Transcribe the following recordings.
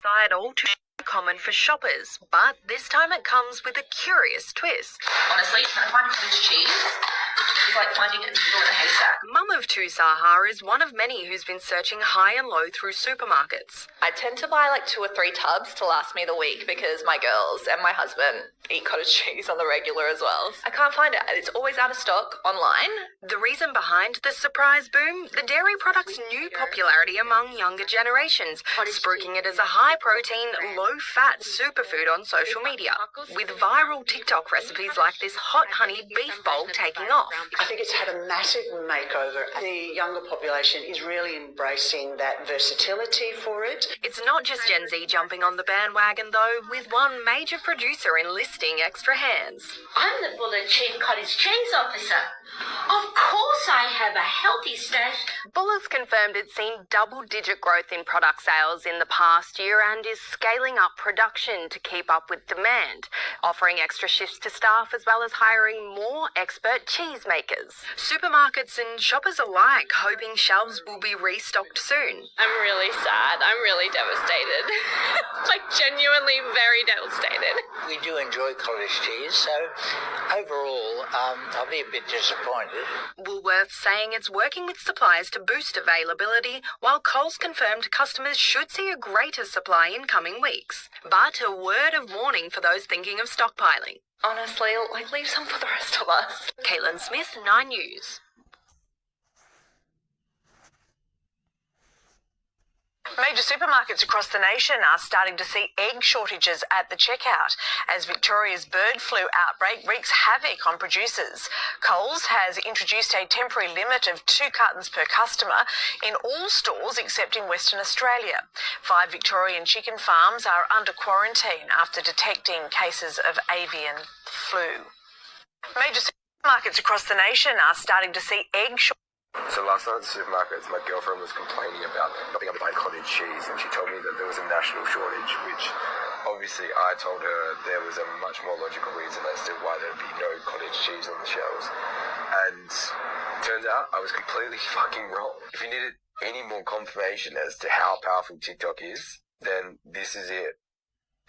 Side all too common for shoppers, but this time it comes with a curious twist. Honestly, trying to find cottage cheese is like finding a needle in a haystack. Mum of two Sahar is one of many who's been searching high and low through supermarkets. I tend to buy like 2 or 3 tubs to last me the week because my girls and my husband eat cottage cheese on the regular as well. I can't find it. It's always out of stock online. The reason behind the surprise boom? The dairy product's new popularity among younger generations, spruiking it as a high-protein, low-fat superfood on social media, with viral TikTok recipes like this hot honey beef bowl taking off. I think it's had a massive makeover. The younger population is really embracing that versatility for it. It's not just Gen Z jumping on the bandwagon, though, with one major producer enlisting extra hands. I'm the Buller Chief Cottage Cheese Officer. Of course I have a healthy stash. Buller's confirmed it's seen double-digit growth in product sales in the past year and is scaling up production to keep up with demand, offering extra shifts to staff as well as hiring more expert cheese makers. Supermarkets and shoppers alike hoping shelves will be restocked soon. I'm really sad. I'm really devastated. Like genuinely very devastated. We do enjoy cottage cheese, so overall I'll be a bit disappointed. Woolworths saying it's working with suppliers to boost availability, while Coles confirmed customers should see a greater supply in coming weeks. But a word of warning for those thinking of stockpiling. Honestly, like leave some for the rest of us. Caitlin Smith, 9 News. Major supermarkets across the nation are starting to see egg shortages at the checkout as Victoria's bird flu outbreak wreaks havoc on producers. Coles has introduced a temporary limit of 2 cartons per customer in all stores except in Western Australia. 5 Victorian chicken farms are under quarantine after detecting cases of avian flu. Major supermarkets across the nation are starting to see egg shortages. So last night at the supermarkets, my girlfriend was complaining about not being able to buy cottage cheese, and she told me that there was a national shortage, which obviously I told her there was a much more logical reason as to why there'd be no cottage cheese on the shelves. And turns out I was completely fucking wrong. If you needed any more confirmation as to how powerful TikTok is, then this is it.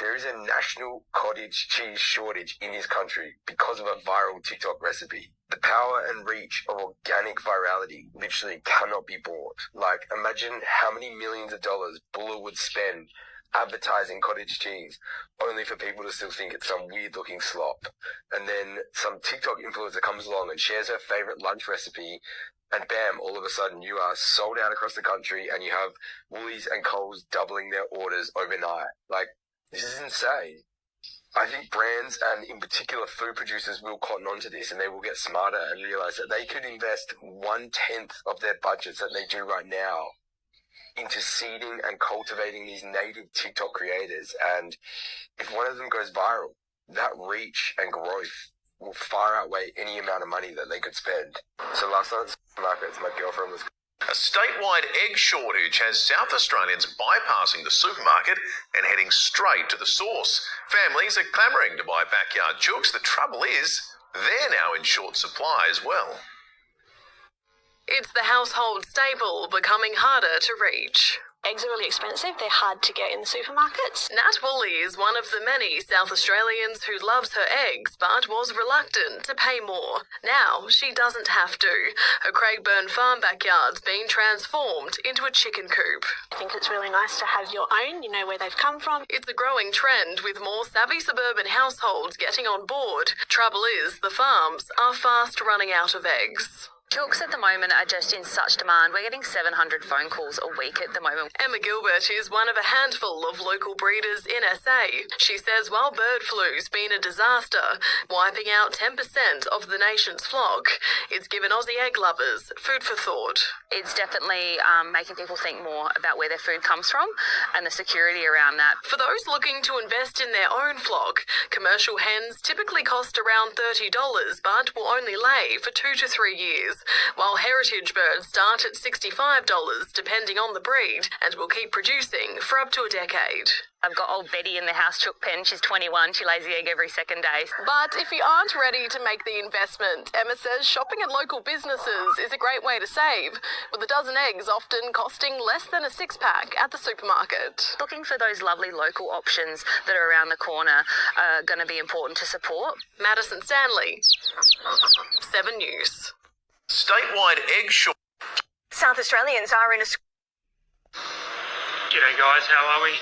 There is a national cottage cheese shortage in this country because of a viral TikTok recipe. The power and reach of organic virality literally cannot be bought. Like, imagine how many millions of dollars Buller would spend advertising cottage cheese, only for people to still think it's some weird-looking slop. And then some TikTok influencer comes along and shares her favorite lunch recipe, and bam, all of a sudden you are sold out across the country, and you have Woolies and Coles doubling their orders overnight. Like, this is insane. I think brands and in particular food producers will cotton onto this, and they will get smarter and realize that they could invest 1/10 of their budgets that they do right now into seeding and cultivating these native TikTok creators. And if one of them goes viral, that reach and growth will far outweigh any amount of money that they could spend. So last night at the supermarkets, my girlfriend was... A statewide egg shortage has South Australians bypassing the supermarket and heading straight to the source. Families are clamouring to buy backyard chooks. The trouble is, they're now in short supply as well. It's the household staple becoming harder to reach. Eggs are really expensive. They're hard to get in the supermarkets. Nat Woolley is one of the many South Australians who loves her eggs but was reluctant to pay more. Now she doesn't have to. Her Craigburn farm backyard's been transformed into a chicken coop. I think it's really nice to have your own, you know where they've come from. It's a growing trend with more savvy suburban households getting on board. Trouble is, the farms are fast running out of eggs. Chooks at the moment are just in such demand. We're getting 700 phone calls a week at the moment. Emma Gilbert is one of a handful of local breeders in SA. She says while bird flu's been a disaster, wiping out 10% of the nation's flock, it's given Aussie egg lovers food for thought. It's definitely making people think more about where their food comes from and the security around that. For those looking to invest in their own flock, commercial hens typically cost around $30 but will only lay for 2 to 3 years. while heritage birds start at $65, depending on the breed, and will keep producing for up to a decade. I've got old Betty in the house chook pen. She's 21. She lays the egg every second day. But if you aren't ready to make the investment, Emma says shopping at local businesses is a great way to save, with a dozen eggs often costing less than a six-pack at the supermarket. Looking for those lovely local options that are around the corner are going to be important to support. Madison Stanley, 7 News. Statewide egg shortage. South Australians are in a... G'day guys, how are we?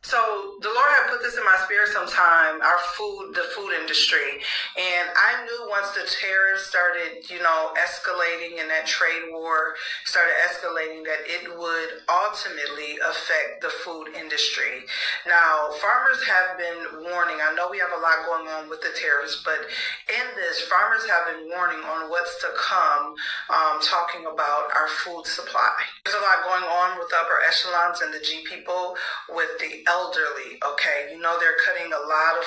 So the Lord had put this in my spirit sometime, the food industry. And I knew once the tariffs started, escalating and that trade war started escalating, that it would ultimately affect the food industry. Now, farmers have been warning. I know we have a lot going on with the tariffs, but in this, farmers have been warning on what's to come, talking about our food supply. There's a lot going on with the upper echelons and the G people with the elderly, okay? They're cutting a lot of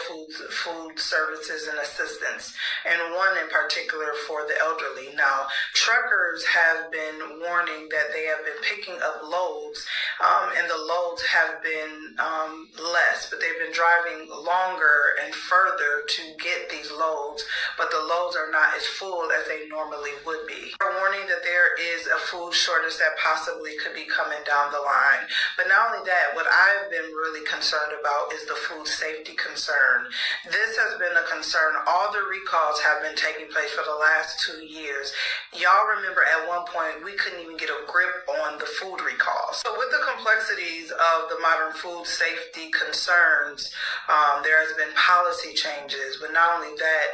food services and assistance, and one in particular for the elderly. Now, truckers have been warning that they have been picking up loads, and the loads have been less, but they've been driving longer and further to get these loads, but the loads are not as full as they normally would be. They're warning that there is a food shortage that possibly could be coming down the line. But not only that, what I've been really concerned about is the food safety concern. This has been a concern. All the recalls have been taking place for the last 2 years. Y'all remember at one point we couldn't even get a grip on the food recalls. So with the complexities of the modern food safety concerns, there has been policy changes, but not only that,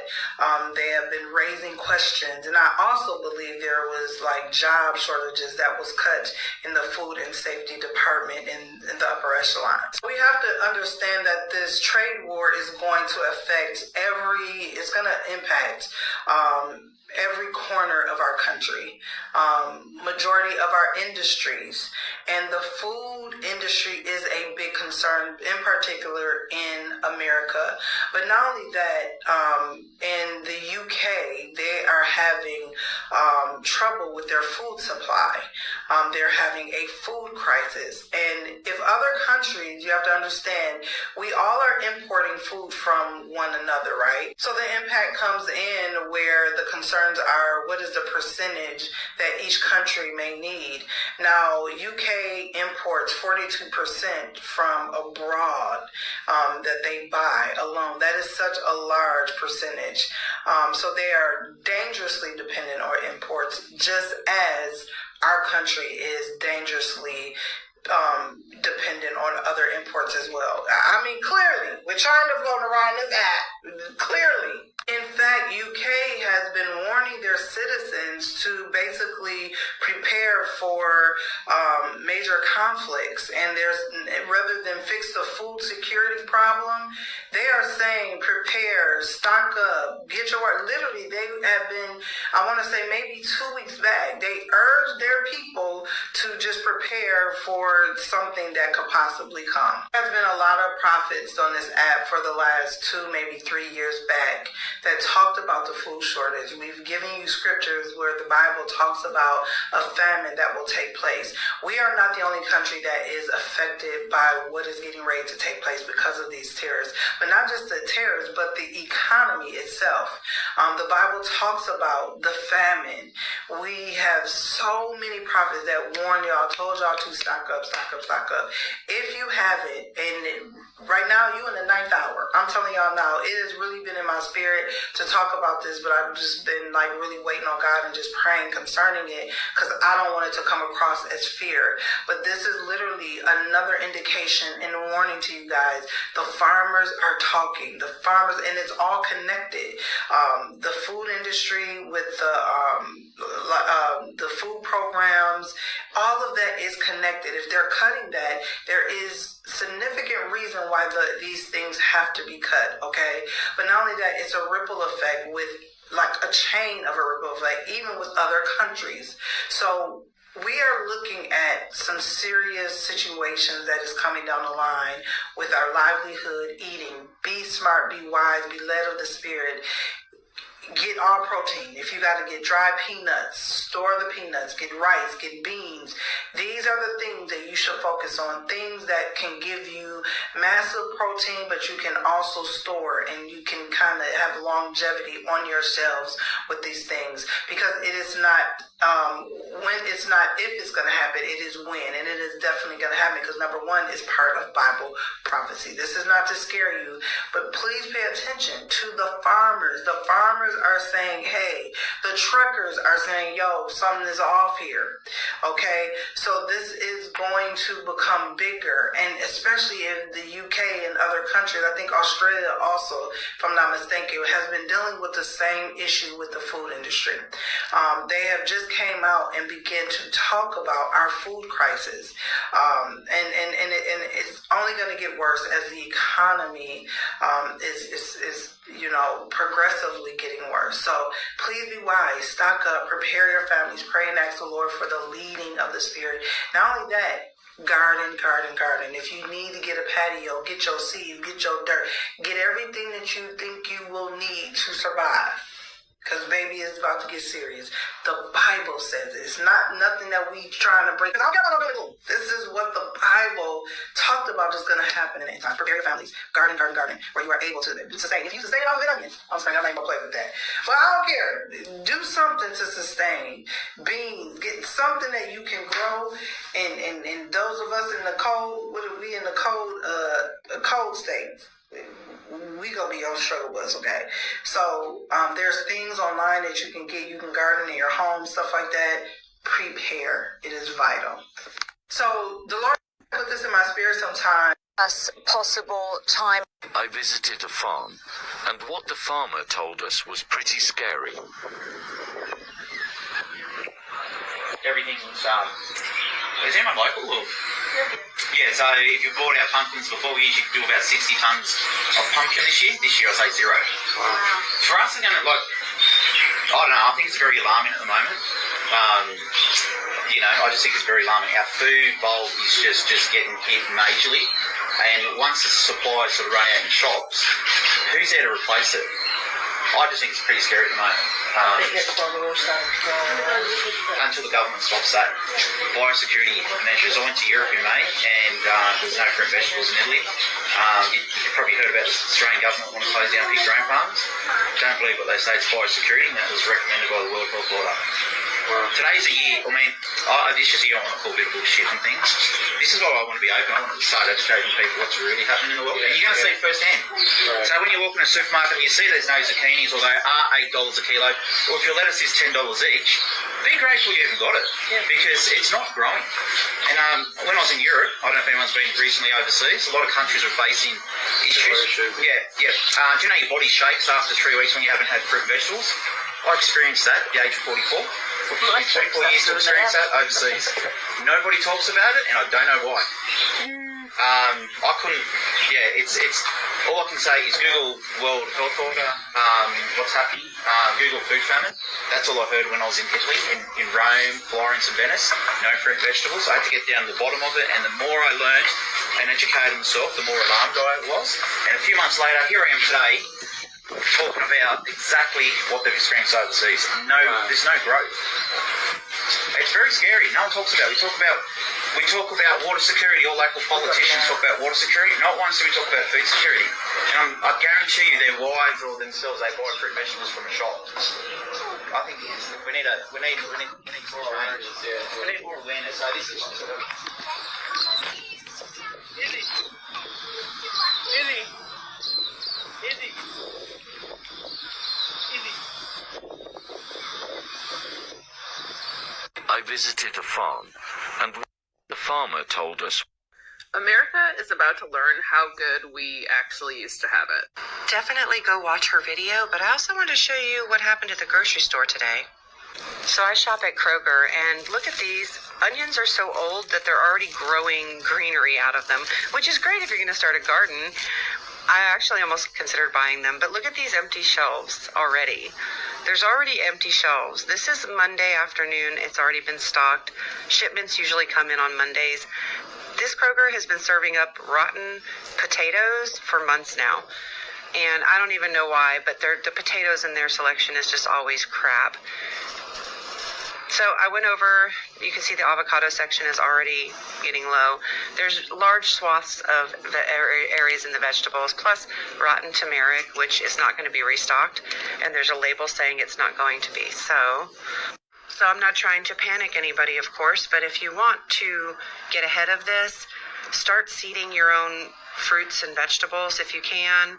they have been raising questions. And I also believe there was job shortages that was cut in the food and safety department in the upper echelons. We have to understand that this trade war is going to affect it's going to impact every corner of our country, majority of our industries, and the food industry is a big concern, in particular in America. But not only that, in the UK, they are having trouble with their food supply. They're having a food crisis. And if other countries, you have to understand, we all are importing food from one another, right? So the impact comes in where the concerns are, what is the percentage that each country may need? Now, UK imports 42% from abroad that they buy alone. That is such a large percentage. So they are dangerously dependent on imports, just as our country is dangerously dependent on other imports as well. I mean, clearly, we're trying to go around this act. Clearly. In fact, UK has been warning their citizens to basically prepare for major conflicts. And rather than fix the food security problem, they are saying prepare, stock up, get your work. Literally, they have been, I want to say maybe 2 weeks back, they urged their people to just prepare for something that could possibly come. There's been a lot of prophets on this app for the last 2, maybe 3 years back that talked about the food shortage. We've given you scriptures where the Bible talks about a famine that will take place. We are not the only country that is affected by what is getting ready to take place because of these tariffs. But not just the tariffs, but the economy itself. The Bible talks about the famine. We have so many prophets that warn y'all, told y'all to stock up, stock up, stock up. If you haven't, and right now you in the 9th hour, I'm telling y'all now, it has really been in my spirit to talk about this, but I've just been really waiting on God and just praying concerning it, because I don't want it to come across as fear. But this is literally another indication and warning to you guys. The farmers are talking. The farmers, and it's all connected. The food industry with the food programs, all of that is connected. If they're cutting that, there is significant reason why these things have to be cut, okay? But not only that, it's a ripple effect with a chain of a ripple effect, even with other countries. So we are looking at some serious situations that is coming down the line with our livelihood, eating. Be smart, be wise, be led of the Spirit. get all protein. If you got to get dry peanuts, store the peanuts, get rice, get beans. These are the things that you should focus on. Things that can give you massive protein, but you can also store, and you can kind of have longevity on your shelves with these things, because it is not when it's not if it's going to happen, it is when, and it is definitely going to happen, because number one is part of Bible prophecy. This is not to scare you, but please pay attention to the farmers. The farmers are saying, hey, the truckers are saying, yo, something is off here. Okay, so this is going to become bigger, and especially in the UK and other countries. I think Australia also, if I'm not mistaken, has been dealing with the same issue with the food industry. They have just came out and began to talk about our food crisis, and it's only going to get worse as the economy is progressively getting worse. So please be wise, stock up, prepare your families, pray and ask the Lord for the leading of the Spirit. Not only that, garden. If you need to get a patio, get your seeds, get your dirt, get everything that you think you will need to survive. Because baby, it's about to get serious. The Bible says it. It's not nothing that we trying to break. This is what the Bible talked about is going to happen in the end time. Prepare your families. Garden, where you are able to sustain. If you sustain off of an onion, I'm saying I ain't going to play with that. But I don't care. Do something to sustain. Beans. Get something that you can grow. And those of us in the cold, what are we in the cold state? We gonna be on struggle bus, okay? So there's things online that you can get. You can garden in your home, stuff like that. Prepare. It is vital. So the Lord put this in my spirit sometime. Possible time. I visited a farm, and what the farmer told us was pretty scary. Everything was, is anyone local? Or? Yeah, so if you've bought our pumpkins before, we usually do about 60 tonnes of pumpkin this year. This year I'll say 0. Wow. For us, again, I don't know, I think it's very alarming at the moment. I just think it's very alarming. Our food bowl is just getting hit majorly, and once the supplies sort of run out in shops, who's there to replace it? I just think it's pretty scary at the moment. Until the government stops that. Biosecurity measures. I went to Europe in May, and there's no fruit and vegetables in Italy. You've probably heard about the Australian government want to close down pig grain farms. Don't believe what they say, it's biosecurity, and that was recommended by the World Health Order. Today's a year, this is a year I want to call a bit of bullshit and things. This is why I want to be open. I want to start educating people what's really happening in the world. And you're going to see it firsthand. Right. So when you walk in a supermarket and you see there's no zucchinis, or they are $8 a kilo, or if your lettuce is $10 each, be grateful you even got it. Yeah. Because it's not growing. And when I was in Europe, I don't know if anyone's been recently overseas, a lot of countries are facing issues. Yeah. Do you know your body shakes after 3 weeks when you haven't had fruit and vegetables? I experienced that at the age of 44. 3-4 years to experience that overseas. Nobody talks about it, and I don't know why. I couldn't. It's all I can say is Google World Health Order. What's happening? Google food famine. That's all I heard when I was in Italy, in Rome, Florence, and Venice. No fruit and vegetables. I had to get down to the bottom of it, and the more I learned and educated myself, the more alarmed I was. And a few months later, here I am today, talking about exactly what they've experienced overseas. There's no growth. It's very scary. No one talks about it. We talk about water security. All local politicians talk about water security. Not once do we talk about food security. And I guarantee you, their wives or themselves, they buy fruit and vegetables from a shop. I think we need more awareness. We need more awareness. So this is Izzy. I visited a farm, and the farmer told us, America is about to learn how good we actually used to have it. Definitely go watch her video, but I also want to show you what happened at the grocery store today. So I shop at Kroger, and look at these. Onions are so old that they're already growing greenery out of them, which is great if you're going to start a garden. I actually almost considered buying them, but look at these empty shelves already. There's already empty shelves. This is Monday afternoon. It's already been stocked. Shipments usually come in on Mondays. This Kroger has been serving up rotten potatoes for months now. and I don't even know why, but the potatoes in their selection is just always crap. So I went over, you can see the avocado section is already getting low. There's large swaths of the areas in the vegetables, plus rotten turmeric, which is not going to be restocked. And there's a label saying it's not going to be. So I'm not trying to panic anybody, of course, but if you want to get ahead of this, start seeding your own fruits and vegetables if you can.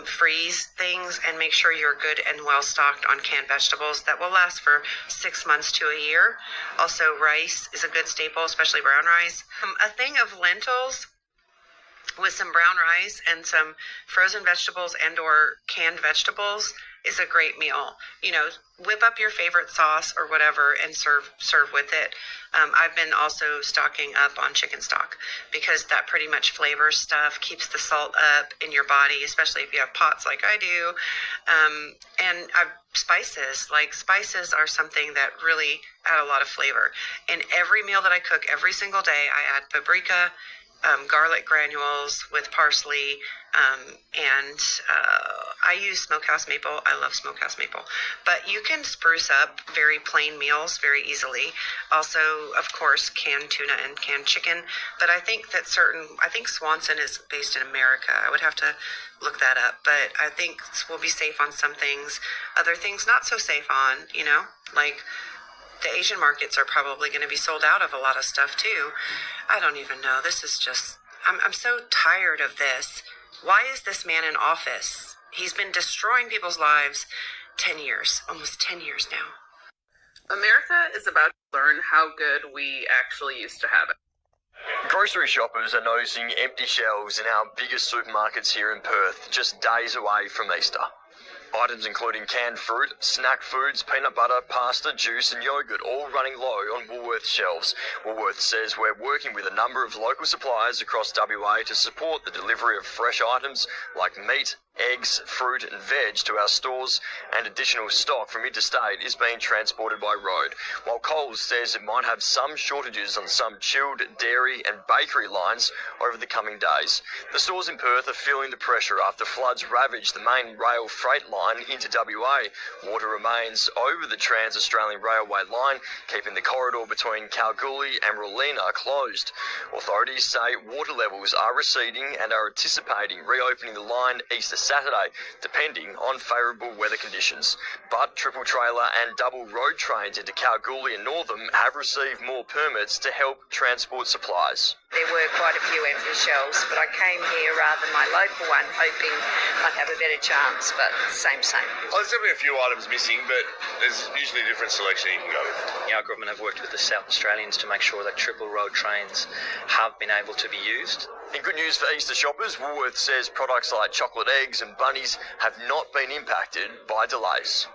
Freeze things and make sure you're good and well stocked on canned vegetables that will last for 6 months to a year. Also, rice is a good staple, especially brown rice. A thing of lentils with some brown rice and some frozen vegetables and or canned vegetables is a great meal. You know, whip up your favorite sauce or whatever and serve with it. I've been also stocking up on chicken stock because that pretty much flavors stuff, keeps the salt up in your body, especially if you have POTS like I do. And spices are something that really add a lot of flavor. In every meal that I cook every single day, I add paprika, garlic granules with parsley, and I use smokehouse maple. I love smokehouse maple. But you can spruce up very plain meals very easily. Also, of course, canned tuna and canned chicken. But I think Swanson is based in America. I would have to look that up. But I think we'll be safe on some things. Other things not so safe on, you know, like the Asian markets are probably going to be sold out of a lot of stuff too. I don't even know. This is just, I'm so tired of this. Why is this man in office? He's been destroying people's lives 10 years, almost 10 years now. America is about to learn how good we actually used to have it. Grocery shoppers are noticing empty shelves in our biggest supermarkets here in Perth, just days away from Easter. Items including canned fruit, snack foods, peanut butter, pasta, juice and yogurt all running low on Woolworths shelves. Woolworths says we're working with a number of local suppliers across WA to support the delivery of fresh items like meat, eggs, fruit and veg to our stores, and additional stock from interstate is being transported by road, while Coles says it might have some shortages on some chilled dairy and bakery lines over the coming days. The stores in Perth are feeling the pressure after floods ravaged the main rail freight line into WA. Water remains over the Trans-Australian Railway line, keeping the corridor between Kalgoorlie and Rallina closed. Authorities say water levels are receding and are anticipating reopening the line Easter Saturday, depending on favourable weather conditions. But triple trailer and double road trains into Kalgoorlie and Northam have received more permits to help transport supplies. There were quite a few empty shelves, but I came here rather than my local one, hoping I'd have a better chance, but same. Well, there's definitely a few items missing, but there's usually a different selection you can go with. Our government have worked with the South Australians to make sure that triple road trains have been able to be used. In good news for Easter shoppers, Woolworths says products like chocolate eggs and bunnies have not been impacted by delays.